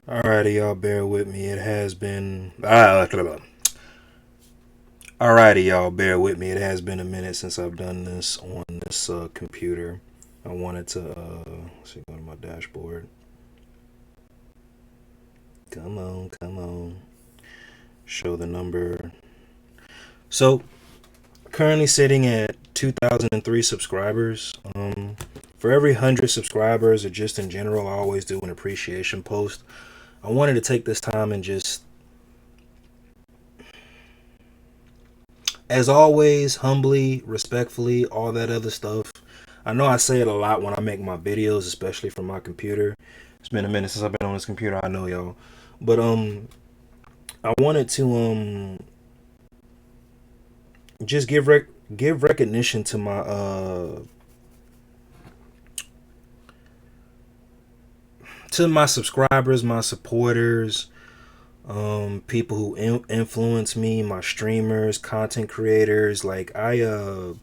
Alrighty, y'all, bear with me. It has been. Alrighty, y'all, bear with me. It has been a minute since I've done this on this computer. I wanted to. Let's see, go to my dashboard. Come on, come on. Show the number. So, currently sitting at 2,003 subscribers. For every 100 subscribers, or just in general, I always do an appreciation post. I wanted to take this time and just, as always, humbly, respectfully, all that other stuff. I know I say it a lot when I make my videos, especially from my computer. It's been a minute since I've been on this computer. I know, y'all, but I wanted to just give recognition to my subscribers, my supporters, people who influence me, my streamers, content creators. Like I've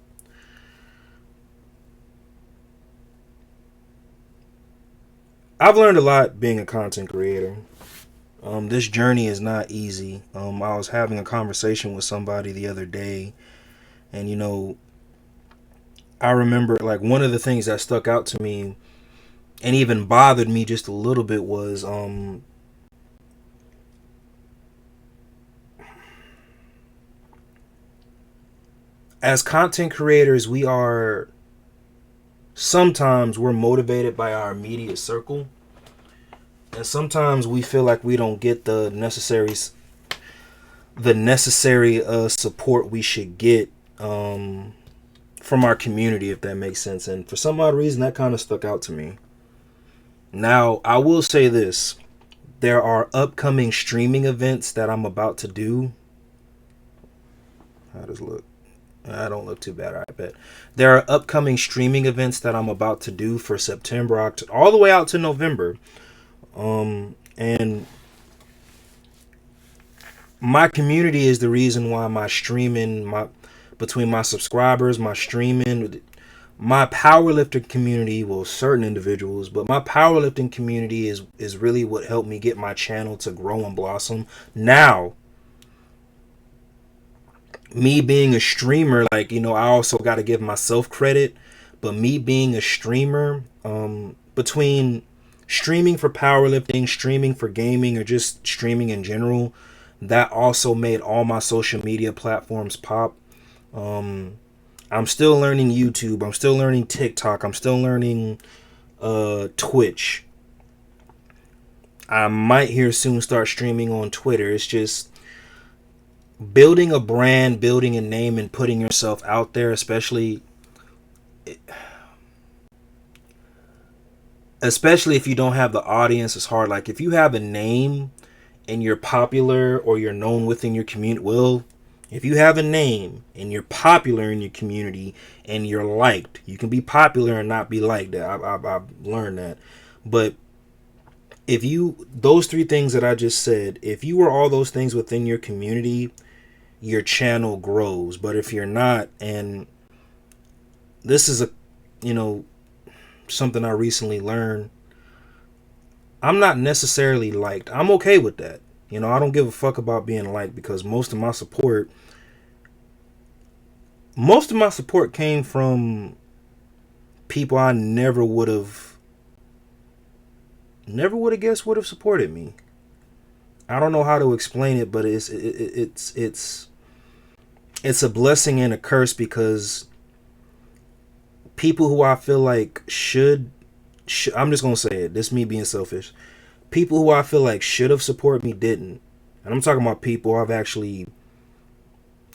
learned a lot being a content creator. This journey is not easy. I was having a conversation with somebody the other day, and I remember like one of the things that stuck out to me and even bothered me just a little bit was as content creators, sometimes we're motivated by our immediate circle, and sometimes we feel like we don't get the necessary support we should get from our community, if that makes sense. And for some odd reason, that kind of stuck out to me. Now, I will say this: there are upcoming streaming events that I'm about to do. How does it look? I don't look too bad, I bet. There are upcoming streaming events that I'm about to do for September, October, all the way out to November. And my community is the reason why my streaming, between my subscribers, my streaming, my powerlifting community, well, certain individuals, but my powerlifting community is really what helped me get my channel to grow and blossom. Now, me being a streamer, like, I also got to give myself credit, but me being a streamer, between streaming for powerlifting, streaming for gaming, or just streaming in general, that also made all my social media platforms pop. I'm still learning YouTube. I'm still learning TikTok. I'm still learning Twitch. I might here soon start streaming on Twitter. It's just building a brand, building a name, and putting yourself out there, especially if you don't have the audience, is hard. Like if you have a name and you're popular or you're known within your community, well, if you have a name and you're popular in your community and you're liked, you can be popular and not be liked. I've learned that. But if you, those three things that I just said, if you were all those things within your community, your channel grows. But if you're not, and this is you know, something I recently learned, I'm not necessarily liked. I'm okay with that. I don't give a fuck about being liked because most of my support came from people I never would have guessed would have supported me. I don't know how to explain it, but it's a blessing and a curse because people who I feel like should, I'm just gonna say it. This is me being selfish. People who I feel like should have supported me didn't, and I'm talking about people I've actually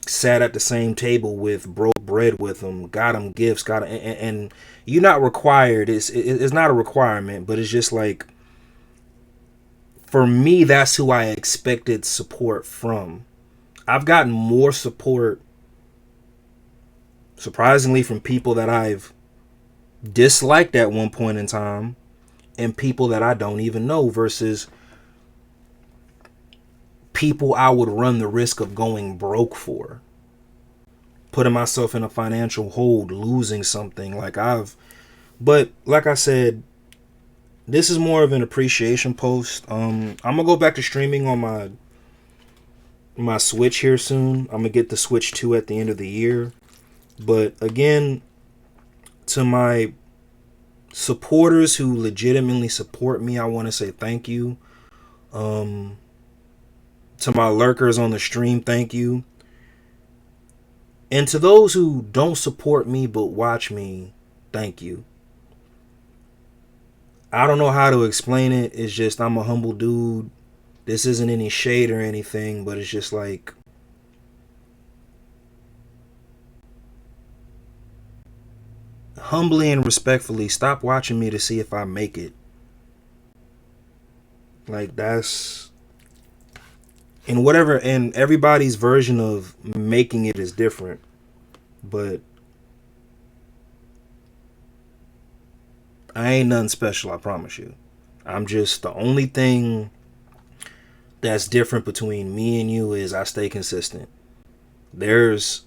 sat at the same table with, broke bread with them, got them gifts, and you're not required. It's not a requirement, but it's just like, for me, that's who I expected support from. I've gotten more support, surprisingly, from people that I've disliked at one point in time and people that I don't even know versus people I would run the risk of going broke for, putting myself in a financial hold, losing something. But like I said, this is more of an appreciation post. I'm gonna go back to streaming on my Switch here soon. I'm gonna get the Switch 2 at the end of the year. But again, to my supporters who legitimately support me, I want to say thank you. To my lurkers on the stream, thank you. And to those who don't support me but watch me, thank you. I don't know how to explain it. It's just I'm a humble dude. This isn't any shade or anything, but it's just like, humbly and respectfully, stop watching me to see if I make it. Like, that's, and whatever, and everybody's version of making it is different, but I ain't nothing special, I promise you. I'm just, the only thing that's different between me and you is I stay consistent. There's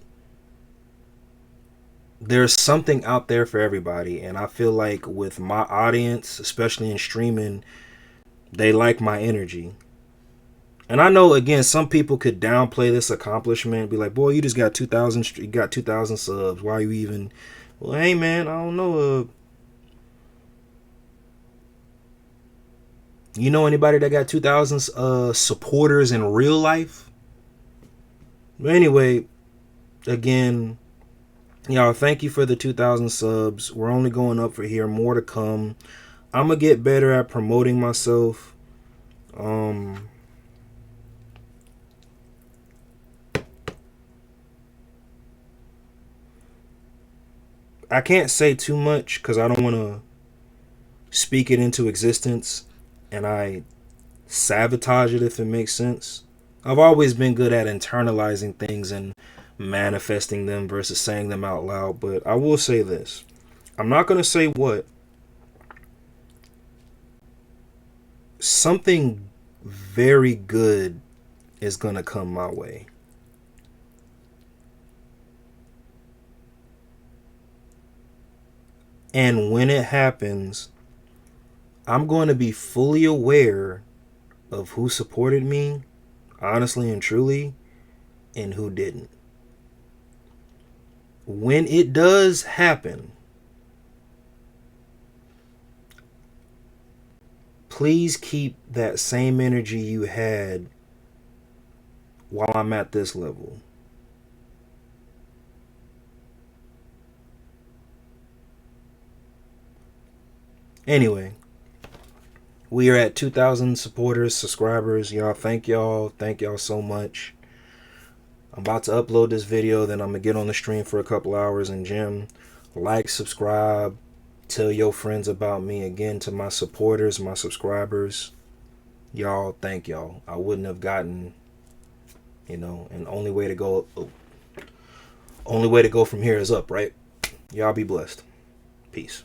something out there for everybody, and I feel like with my audience, especially in streaming, they like my energy. And I know, again, some people could downplay this accomplishment, be like, "Boy, you just got 2,000, you got 2,000 subs. Why are you even?" Well, hey, man, I don't know. You know anybody that got 2,000 supporters in real life? But anyway, again, y'all, thank you for the 2,000 subs. We're only going up for here. More to come. I'm gonna get better at promoting myself. I can't say too much because I don't want to speak it into existence and I sabotage it, if it makes sense. I've always been good at internalizing things and manifesting them versus saying them out loud, but I will say this. I'm not going to say what. Something very good is going to come my way. And when it happens, I'm going to be fully aware of who supported me, honestly and truly, and who didn't. When it does happen, please keep that same energy you had while I'm at this level. Anyway, we are at 2,000 supporters, subscribers. Y'all, thank y'all. Thank y'all so much. I'm about to upload this video, then I'm going to get on the stream for a couple hours and gym. Like, subscribe, tell your friends about me. Again, to my supporters, my subscribers, y'all, thank y'all. I wouldn't have gotten, and only way to go from here is up, right? Y'all be blessed. Peace.